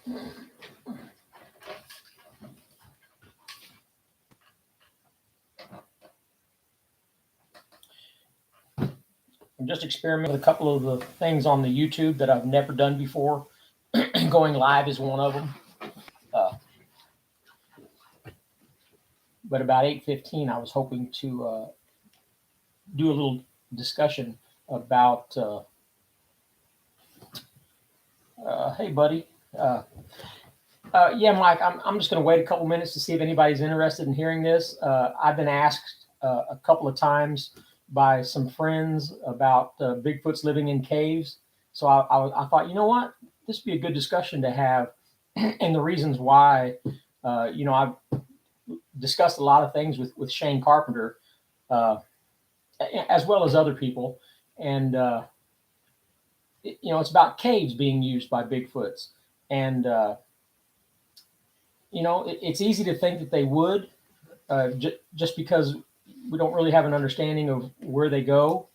I'm just experimenting with a couple of the things on the YouTube that I've never done before. Going live is one of them. But about 8:15, I was hoping to do a little discussion about. Hey, buddy. Yeah, Mike. I'm just going to wait a couple minutes to see if anybody's interested in hearing this. I've been asked a couple of times by some friends about Bigfoots living in caves. So I thought, you know what, this would be a good discussion to have, and the reasons why. I've discussed a lot of things with Shane Carpenter, as well as other people, and it's about caves being used by Bigfoots, and it's easy to think that they would, just because we don't really have an understanding of where they go,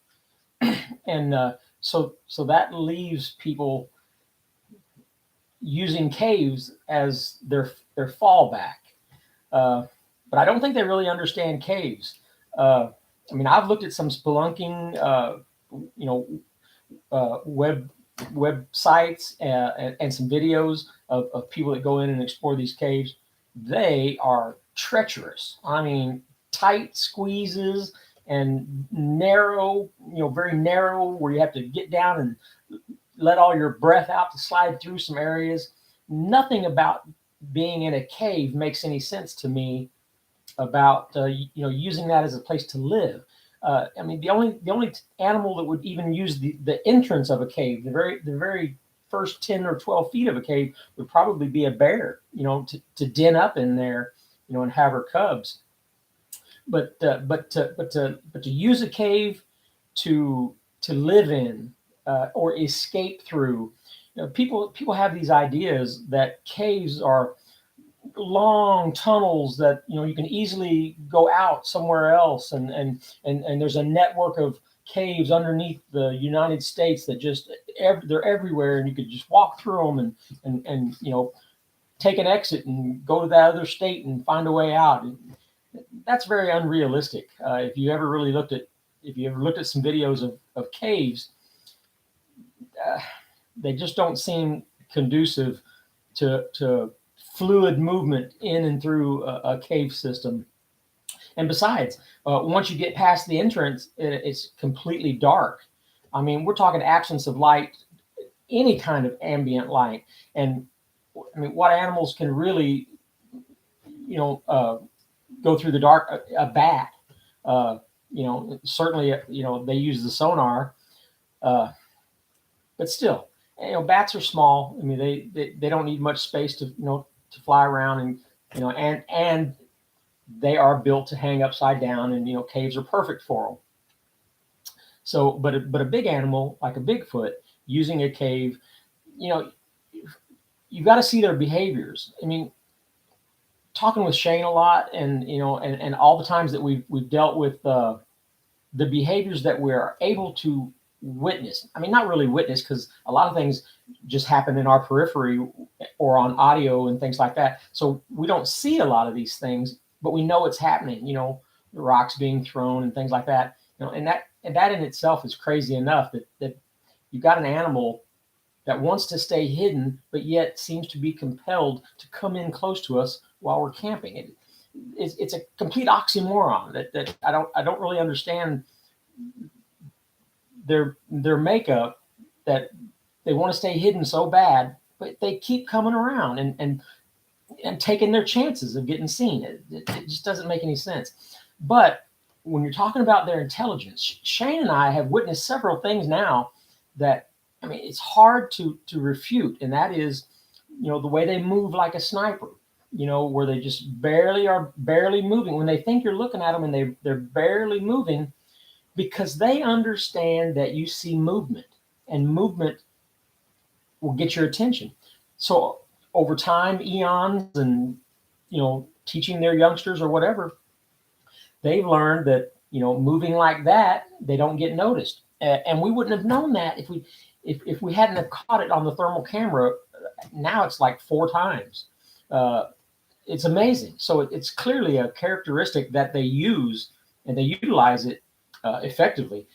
and so that leaves people using caves as their fallback. But I don't think they really understand caves. I mean, I've looked at some spelunking, websites and some videos of people that go in and explore these caves. They are treacherous. I mean, tight squeezes and narrow, very narrow, where you have to get down and let all your breath out to slide through some areas. Nothing about being in a cave makes any sense to me about using that as a place to live. I mean, the only animal that would even use the entrance of a cave, the very first 10 or 12 feet of a cave, would probably be a bear, to den up in there, and have her cubs. But to use a cave to live in, or escape through, people have these ideas that caves are long tunnels that you can easily go out somewhere else, and there's a network of caves underneath the United States that just they're everywhere, and you could just walk through them and take an exit and go to that other state and find a way out. That's very unrealistic. If you ever looked at some videos of caves, they just don't seem conducive to fluid movement in and through a cave system. And besides, once you get past the entrance, it's completely dark. I mean, we're talking absence of light, any kind of ambient light. And I mean, what animals can really, go through the dark? A bat. Certainly, they use the sonar, but still, bats are small. I mean, they don't need much space to fly around, and they are built to hang upside down, and caves are perfect for them. So, but a big animal like a Bigfoot using a cave, you've got to see their behaviors. I mean, talking with Shane a lot, and and all the times that we've dealt with the behaviors that we're able to witness. I mean, not really witness, because a lot of things just happen in our periphery or on audio and things like that. So we don't see a lot of these things, but we know it's happening. The rocks being thrown and things like that. And that in itself is crazy enough that you've got an animal that wants to stay hidden, but yet seems to be compelled to come in close to us while we're camping. It's a complete oxymoron that I don't really understand their makeup, that they want to stay hidden so bad, but they keep coming around and taking their chances of getting seen. It just doesn't make any sense. But when you're talking about their intelligence, Shane and I have witnessed several things now that, I mean, it's hard to refute, and that is, the way they move like a sniper. Where they just are barely moving when they think you're looking at them, and they're barely moving, because they understand that you see movement, and movement will get your attention. So over time, eons, and teaching their youngsters or whatever, they've learned that moving like that, they don't get noticed. And we wouldn't have known that if we hadn't have caught it on the thermal camera Now it's like 4 times. Uh, it's amazing. So it's clearly a characteristic that they use and they utilize it effectively.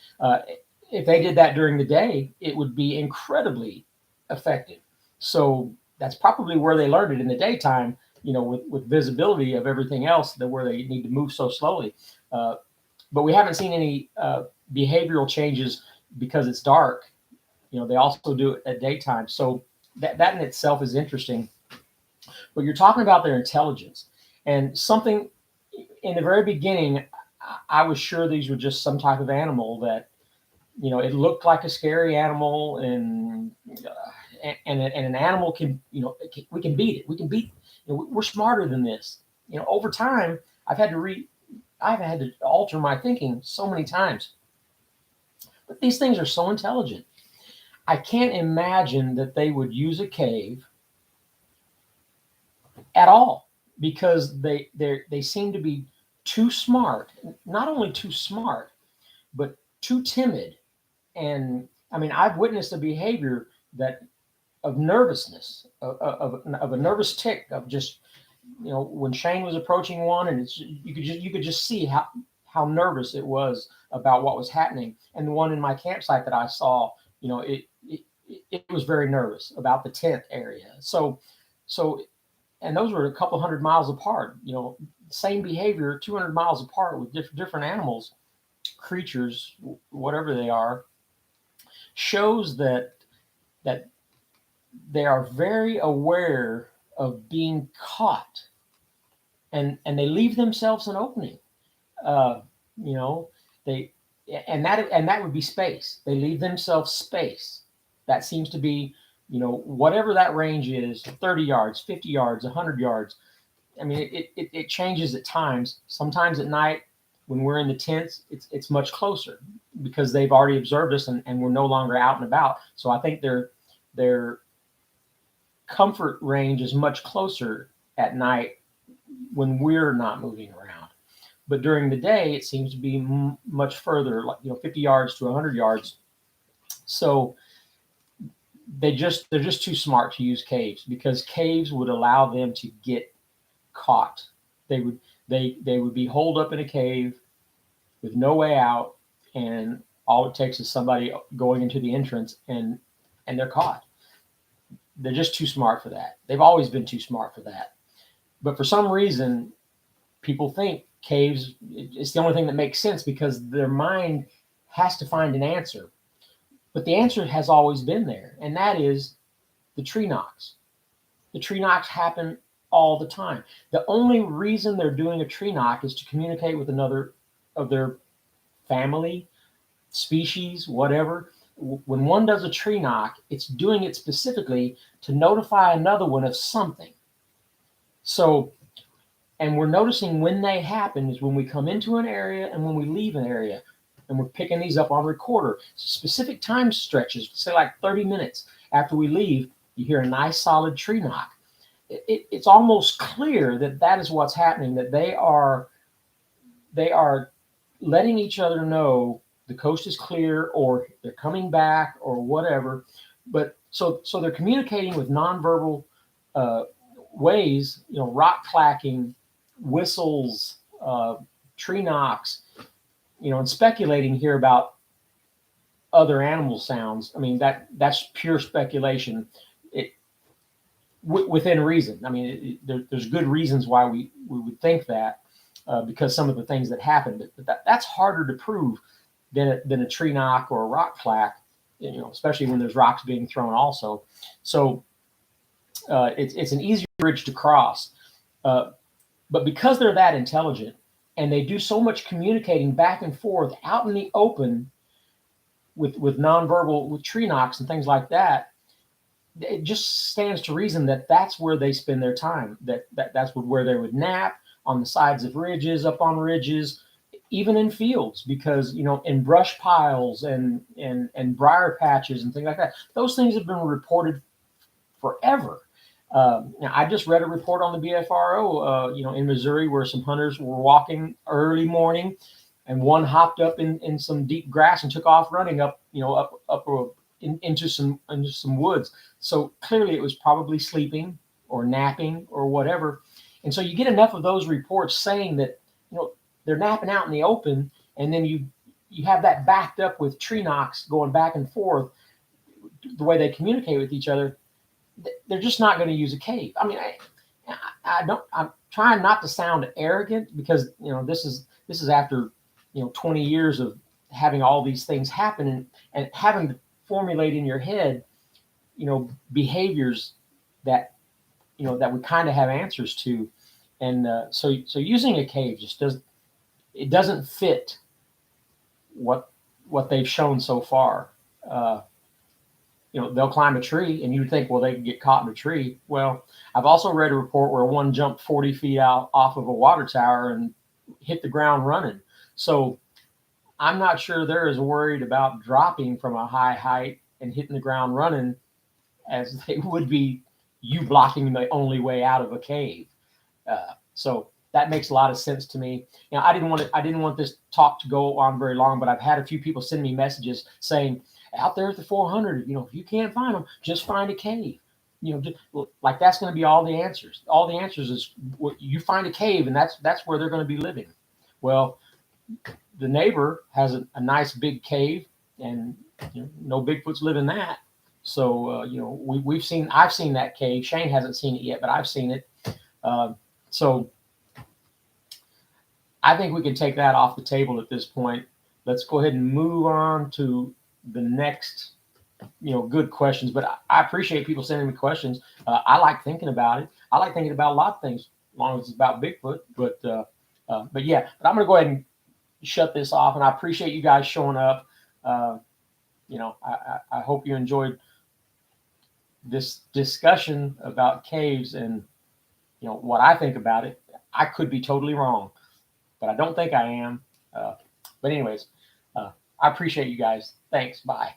If they did that during the day, it would be incredibly effective. So that's probably where they learned it in the daytime, with visibility of everything else, that where they need to move so slowly. Uh, but we haven't seen any behavioral changes because it's dark. They also do it at daytime. So that in itself is interesting. But you're talking about their intelligence, and something in the very beginning, I was sure these were just some type of animal that, it looked like a scary animal, and an animal can, we can beat it. We can beat. We're smarter than this. Over time, I've had to alter my thinking so many times. But these things are so intelligent. I can't imagine that they would use a cave at all, because they seem to be too smart. Not only too smart, but too timid. And I mean, I've witnessed a behavior that of nervousness, of a nervous tick, of just, when Shane was approaching one, and you could just see how nervous it was about what was happening. And the one in my campsite that I saw, it was very nervous about the tent area. So and those were a couple hundred miles apart. Same behavior, 200 miles apart, with different animals, creatures, whatever they are, shows that they are very aware of being caught, and they leave themselves an opening. Uh, you know, they and that would be space. They leave themselves space. That seems to be, whatever that range is, 30 yards, 50 yards, 100 yards. I mean, it changes at times. Sometimes at night, when we're in the tents, it's much closer, because they've already observed us, and we're no longer out and about. So I think their comfort range is much closer at night when we're not moving around. But during the day, it seems to be much further, like 50 yards to 100 yards. So they're just too smart to use caves, because caves would allow them to get caught. They would be holed up in a cave with no way out, and all it takes is somebody going into the entrance, and they're caught. They're just too smart for that. They've always been too smart for that. But for some reason, people think caves, it's the only thing that makes sense, because their mind has to find an answer. But the answer has always been there, and that is the tree knocks. The tree knocks happen all the time. The only reason they're doing a tree knock is to communicate with another of their family, species, whatever. When one does a tree knock, it's doing it specifically to notify another one of something. So, and we're noticing when they happen is when we come into an area and when we leave an area. And we're picking these up on recorder. Specific time stretches, say like 30 minutes after we leave, you hear a nice solid tree knock. It's almost clear that is what's happening, that they are letting each other know the coast is clear, or they're coming back, or whatever. But so they're communicating with nonverbal ways, rock clacking, whistles, tree knocks, and speculating here about other animal sounds. I mean, that's pure speculation. Within reason. I mean, there's good reasons why we would think that, because some of the things that happened. But that's harder to prove than a tree knock or a rock clack. Especially when there's rocks being thrown also. So it's an easier bridge to cross. But because they're that intelligent, and they do so much communicating back and forth out in the open with nonverbal, with tree knocks and things like that, it just stands to reason that that's where they spend their time. That's where they would nap, on the sides of ridges, up on ridges, even in fields, because in brush piles and briar patches and things like that. Those things have been reported forever. Now, I just read a report on the BFRO, in Missouri, where some hunters were walking early morning, and one hopped up in some deep grass and took off running up into some woods. So clearly, it was probably sleeping or napping or whatever. And so you get enough of those reports saying that they're napping out in the open, and then you have that backed up with tree knocks going back and forth, the way they communicate with each other. They're just not going to use a cave. I mean, I don't. I'm trying not to sound arrogant, because this is after 20 years of having all these things happen, and having to formulate in your head behaviors that that we kind of have answers to. And so using a cave just doesn't fit what they've shown so far. They'll climb a tree, and you'd think, well, they can get caught in a tree. Well, I've also read a report where one jumped 40 feet out off of a water tower and hit the ground running. So I'm not sure they're as worried about dropping from a high height and hitting the ground running as they would be you blocking the only way out of a cave. So that makes a lot of sense to me. I didn't want this talk to go on very long, but I've had a few people send me messages saying, out there at the 400, if you can't find them, just find a cave. Like that's going to be all the answers. All the answers is you find a cave, and that's where they're going to be living. Well, the neighbor has a nice big cave, and no Bigfoots live in that. So I've seen that cave. Shane hasn't seen it yet, but I've seen it. So I think we can take that off the table at this point. Let's go ahead and move on to the next good questions. But I appreciate people sending me questions. I like thinking about it. I like thinking about a lot of things, as long as it's about Bigfoot. But I'm going to go ahead and shut this off. And I appreciate you guys showing up. I hope you enjoyed this discussion about caves and what I think about it. I could be totally wrong, but I don't think I am. But anyways, I appreciate you guys. Thanks. Bye.